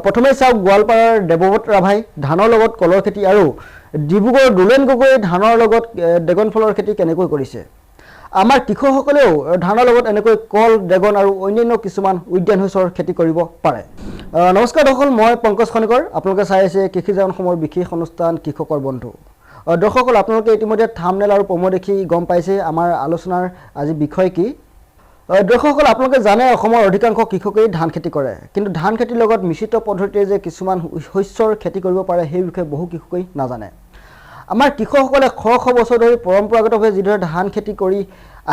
প্ৰথমে চাওক গোৱালপাৰাৰ দেৱব্ৰত ৰাভাই ধানৰ লগত কলৰ খেতি আৰু ডিব্ৰুগড়ৰ দুলেন গগৈ ধানৰ লগত ড্ৰেগন ফলৰ খেতি কেনেকৈ কৰিছে। আমাৰ কৃষকসকলেও ধানৰ লগত এনেকৈ কল, ড্ৰেগন আৰু অন্যান্য কিছুমান উদ্যান শস্যৰ খেতি কৰিব পাৰে। নমস্কাৰ দৰ্শক, মই পংকজ খনিকৰ। আপোনালোকে চাই আছে কৃষিজান অসমৰ বিশেষ অনুষ্ঠান কৃষকৰ বন্ধু। দৰ্শকসকল, আপোনালোকে ইতিমধ্যে থাম্বনেল আৰু প্ৰমো দেখি গম পাইছে আমাৰ আলোচনাৰ আজি বিষয় কি। দৰ্শকসকল, আপোনালোকে জানে অসমৰ অধিকাংশ কৃষকেই ধান খেতি কৰে, কিন্তু ধান খেতিৰ লগত মিশ্ৰিত পদ্ধতিৰে যে কিছুমান শস্যৰ খেতি কৰিব পাৰে সেই বিষয়ে বহু কৃষকেই নাজানে। আমাৰ কৃষকসকলে শ শ বছৰ ধৰি পৰম্পৰাগতভাৱে যিদৰে ধান খেতি কৰি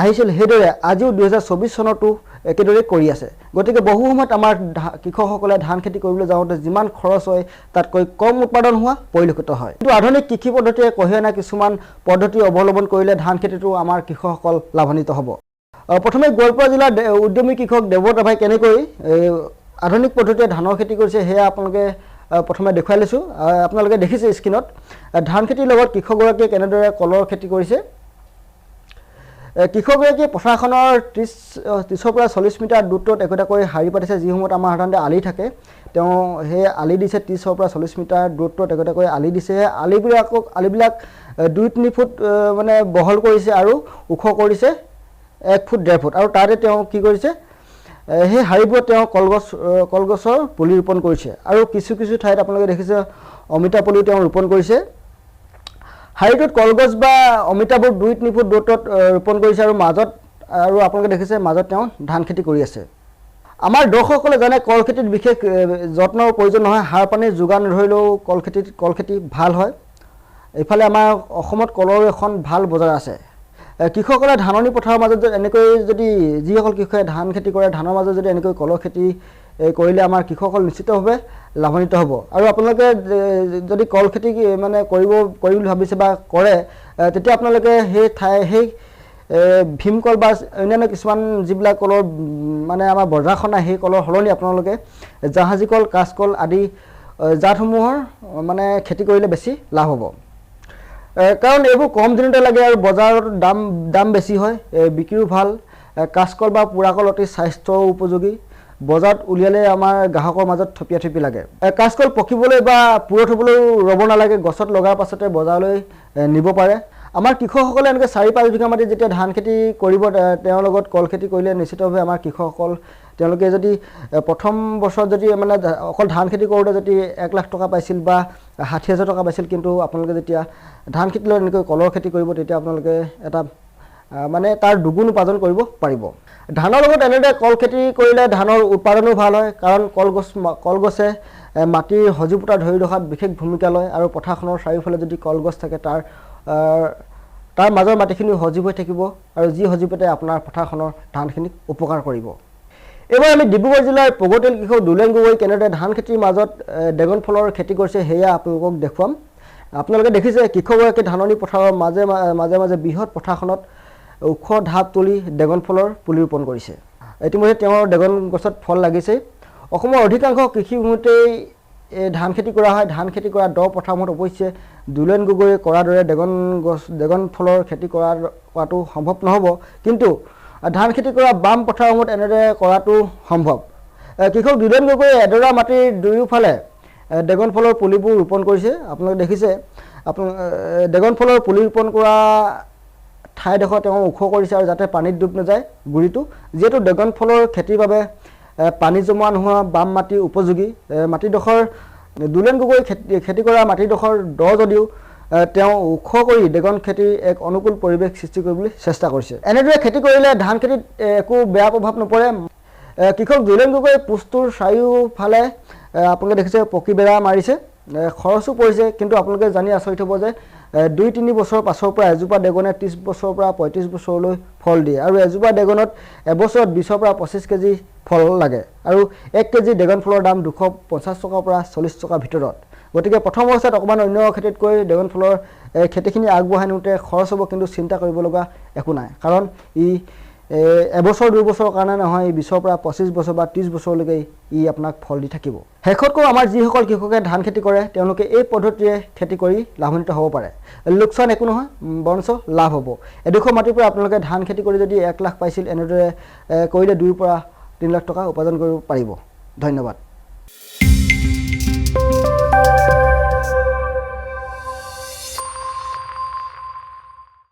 আহিছিল সেইদৰে আজিও 2024 চনতো একেদৰে কৰি আছে। গতিকে বহু সময়ত আমাৰ কৃষকসকলে ধান খেতি কৰিবলৈ যাওঁতে যিমান খৰচ হয় তাতকৈ কম উৎপাদন হোৱা পৰিলক্ষিত হয়। কিন্তু আধুনিক কৃষি পদ্ধতিয়ে কঢ়িয়াই অনা কিছুমান পদ্ধতি অৱলম্বন কৰিলে ধান খেতিটো আমাৰ কৃষকসকল লাভান্বিত হ'ব। প্ৰথমে গোৱালপাৰা জিলাৰ উদ্যমী কৃষক দেৱব্ৰত ৰাভাই কেনেকৈ আধুনিক পদ্ধতিৰে ধানৰ খেতি কৰিছে সেয়া আপোনালোকে প্ৰথমে দেখুৱাই লৈছোঁ। আপোনালোকে দেখিছে স্ক্ৰীনত ধান খেতিৰ লগত কৃষকগৰাকীয়ে কেনেদৰে কলৰ খেতি কৰিছে। কৃষকগৰাকীয়ে পথাৰখনৰ 30 পৰা 40 মিটাৰ দূৰত্বত একোটাকৈ শাৰী পাতিছে। যিসমূহত আমাৰ সাধাৰণতে আলি থাকে, তেওঁ সেই আলি দিছে 30 পৰা 40 মিটাৰ দূৰত্বত একোটাকৈ আলি দিছে। আলিবিলাক 2-3 ফুট মানে বহল কৰিছে আৰু ওখ কৰিছে 1 ফুট 1.5 ফুট। আৰু তাতে তেওঁ কি কৰিছে, সেই শাৰীবোৰত তেওঁ কলগছৰ পুলি ৰোপণ কৰিছে। আৰু কিছু কিছু ঠাইত আপোনালোকে দেখিছে অমিতা পুলি তেওঁ ৰোপণ কৰিছে। শাৰীটোত কলগছ বা অমিতাবোৰ 2-3 ফুট দূৰত্বত ৰোপণ কৰিছে আৰু আপোনালোকে দেখিছে মাজত তেওঁ ধান খেতি কৰি আছে। আমাৰ দৰ্শকসকলে জানে কল খেতিত বিশেষ যত্নৰ প্ৰয়োজন নহয়। সাৰ পানীৰ যোগান নধৰিলেও কল খেতি ভাল হয়। এইফালে আমাৰ অসমত কলৰ এখন ভাল বজাৰ আছে। কৃষকসকলে ধাননি পথাৰৰ মাজত এনেকৈ যদি যিসকল কৃষকে ধান খেতি কৰে ধানৰ মাজত যদি এনেকৈ কলৰ খেতি কৰিলে আমাৰ কৃষকসকল নিশ্চিতভাৱে লাভান্বিত হ'ব। আৰু আপোনালোকে যদি কল খেতি মানে কৰিম বুলি ভাবিছে বা কৰে, তেতিয়া আপোনালোকে সেই ভীমকল বা অন্যান্য কিছুমান যিবিলাক কলৰ মানে আমাৰ বজাৰখন নাই সেই কলৰ সলনি আপোনালোকে জাহাজী কল, কাঁচকল আদি জাতসমূহৰ মানে খেতি কৰিলে বেছি লাভ হ'ব। কাৰণ এইবোৰ কম দিনতে লাগে আৰু বজাৰত দাম বেছি হয়, বিক্ৰীও ভাল। কাঁচকল বা পোৰাকল অতি স্বাস্থ্য উপযোগী, বজাৰত উলিয়ালে আমাৰ গ্ৰাহকৰ মাজত থপিয়া লাগে। কাঁচকল পকিবলৈ বা পুৰঠ হ'বলৈও ৰ'ব নালাগে, গছত লগাৰ পাছতে বজাৰলৈ নিব পাৰে। আমাৰ কৃষকসকলে এনেকৈ 4-5 বিঘা মাটি যেতিয়া ধান খেতি কৰিব, তেওঁৰ লগত কল খেতি কৰিলে নিশ্চিতভাৱে আমাৰ কৃষকসকল তেওঁলোকে যদি প্ৰথম বছৰত যদি মানে অকল ধান খেতি কৰোঁতে যদি 1 লাখ টকা পাইছিল বা 60,000 টকা পাইছিল, কিন্তু আপোনালোকে যেতিয়া ধান খেতি লৈ এনেকৈ কলৰ খেতি কৰিব তেতিয়া আপোনালোকে এটা মানে তাৰ দুগুণ উপাৰ্জন কৰিব পাৰিব। ধানৰ লগত এনেদৰে কল খেতি কৰিলে ধানৰ উৎপাদনো ভাল হয়, কাৰণ কলগছে মাটিৰ সজীৱতা ধৰি ৰখাত বিশেষ ভূমিকা লয়। আৰু পথাৰখনৰ চাৰিওফালে যদি কলগছ থাকে তাৰ মাজৰ মাটিখিনি সজীৱ হৈ থাকিব আৰু যি সজীৱতে আপোনাৰ পথাৰখনৰ ধানখিনিক উপকাৰ কৰিব। এইবাৰ আমি ডিব্ৰুগড় জিলাৰ প্ৰগতিশীল কৃষক দুলেন গগৈ কেনেদৰে ধান খেতিৰ মাজত ড্ৰেগন ফলৰ খেতি কৰিছে সেয়া আপোনালোকক দেখুৱাম। আপোনালোকে দেখিছে কৃষকগৰাকীয়ে ধাননি পথাৰৰ মাজে মাজে বৃহৎ পথাৰখনত ওখ ঢাপ তুলি ড্ৰেগন ফলৰ পুলি ৰোপণ কৰিছে। ইতিমধ্যে তেওঁৰ ড্ৰেগন গছত ফল লাগিছে। অসমৰ অধিকাংশ কৃষিভূমিতেই ধান খেতি কৰা হয়। ধান খেতি কৰা দ পথাৰসমূহত অৱশ্যে দুলেন গগৈয়ে কৰাৰ দৰে ড্ৰেগন ফলৰ খেতি কৰাটো সম্ভৱ নহ'ব, কিন্তু ধান খেতি কৰা বাম পথাৰসমূহত এনেদৰে কৰাটো সম্ভৱ। কৃষক দুলেন গগৈয়ে এডৰা মাটিৰ দুয়োফালে ড্ৰেগন ফলৰ পুলিবোৰ ৰোপণ কৰিছে। আপোনালোকে দেখিছে ড্ৰেগন ফলৰ পুলি ৰোপণ কৰা ঠাইডোখৰ তেওঁ ওখ কৰিছে আৰু যাতে পানীত ডুব নাযায় গুৰিটো। যিহেতু ড্ৰেগন ফলৰ খেতিৰ বাবে পানী জমা নোহোৱা বাম মাটি উপযোগী। মাটিডোখৰ দুলেন গগৈ খেতি কৰা মাটিডোখৰ দ যদিও তেওঁ ওখ কৰি ড্ৰেগন খেতিৰ এক অনুকূল পৰিৱেশ সৃষ্টি কৰিবলৈ চেষ্টা কৰিছে। এনেদৰে খেতি কৰিলে ধান খেতিত একো বেয়া প্ৰভাৱ নপৰে। কৃষক দুলেন গগৈ পোষ্টটোৰ চাৰিওফালে আপোনালোকে দেখিছে পকী বেৰা মাৰিছে, খৰচো পৰিছে। কিন্তু আপোনালোকে জানি আচৰিত হ'ব যে 2-3 বছৰৰ পাছৰ পৰা এজোপা ড্ৰেগনে 30 বছৰৰ পৰা 35 বছৰলৈ ফল দিয়ে। আৰু এজোপা ড্ৰেগনত এবছৰত 20 পৰা 25 কেজি ফল লাগে। আৰু 1 কেজি ড্ৰেগন ফলৰ দাম 250 টকাৰ পৰা 40 টকাৰ ভিতৰত। গতিকে প্ৰথম অৱস্থাত অকণমান অন্য খেতিতকৈ ড্ৰেগন ফলৰ খেতিখিনি আগবঢ়াই নিওঁতে খৰচ হ'ব, কিন্তু চিন্তা কৰিব লগা একো নাই। কাৰণ ই এবছৰ 2 বছৰৰ কাৰণে নহয়, 20 পৰা 25 বছৰ বা 30 বছৰলৈকে ই আপোনাক ফল দি থাকিব। শেষতকৈ আমাৰ যিসকল কৃষকে ধান খেতি কৰে তেওঁলোকে এই পদ্ধতিৰে খেতি কৰি লাভান্বিত হ'ব পাৰে। লোকচান একো নহয়, বৰঞ্চ লাভ হ'ব। এডোখৰ মাটিৰ পৰা আপোনালোকে ধান খেতি কৰি যদি 1 লাখ পাইছিল, এনেদৰে কৰিলে 2 পৰা 3 লাখ টকা উপাৰ্জন কৰিব পাৰিব। ধন্যবাদ।